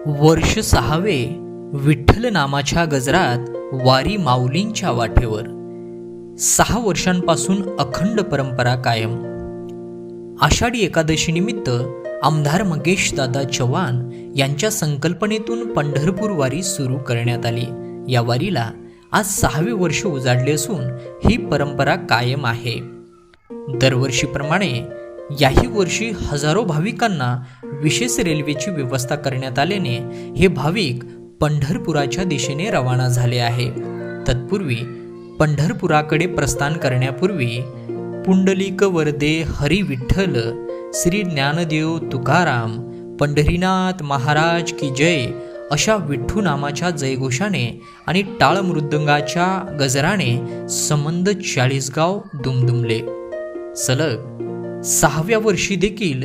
वर्ष 6वे विठ्ठल नामाच्या गजरात वारी माऊलींच्या वाटेवर 6 वर्षांपासून अखंड परंपरा कायम। आषाढी एकादशी निमित्त आमदार मंगेश दादा चव्हाण यांच्या संकल्पनेतून पंढरपूर वारी सुरू करण्यात आली। या वारीला आज 6वे वर्ष उजाडले असून ही परंपरा कायम आहे। दरवर्षीप्रमाणे याही वर्षी हजारो भाविकांना विशेष रेल्वेची व्यवस्था करण्यात आल्याने हे भाविक पंढरपुराच्या दिशेने रवाना झाले आहे। तत्पूर्वी पंढरपुराकडे प्रस्थान करण्यापूर्वी पुंडलिक वरदे हरी विठ्ठल, श्री ज्ञानदेव तुकाराम, पंढरीनाथ महाराज की जय अशा विठ्ठू नामाच्या जयघोषाने आणि टाळ मृदंगाच्या गजराने संबंध 40 गाव दुमदुमले। सलग 6व्या वर्षी देखील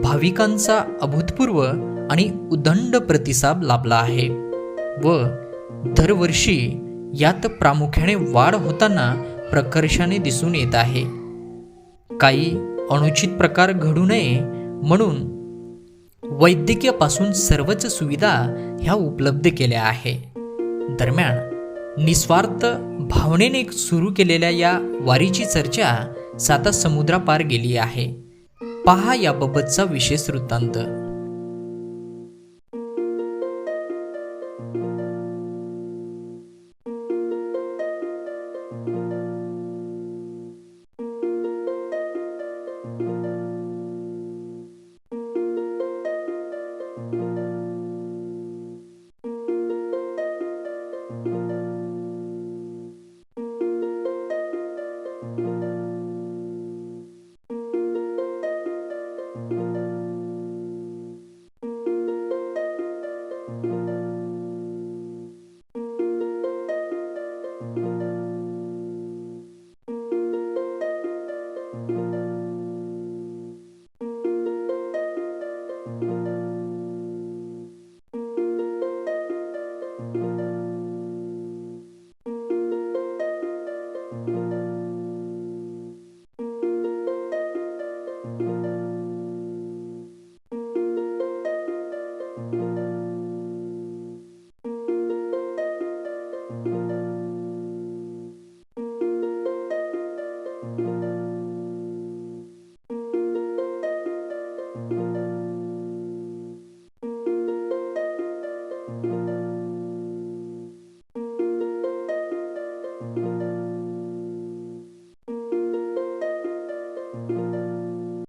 भाविकांचा अभूतपूर्व आणि उदंड प्रतिसाद लाभला आहे व दरवर्षी यात प्रामुख्याने वाढ होताना प्रकर्षाने दिसून येत आहे। काही अनुचित प्रकार घडू नये म्हणून वैद्यकीयपासून सर्वच सुविधा ह्या उपलब्ध केल्या आहे। दरम्यान निस्वार्थ भावनेने सुरू केलेल्या या वारीची चर्चा साता समुद्रापार गेली आहे। पहा याबाबतचा विशेष वृत्तांत।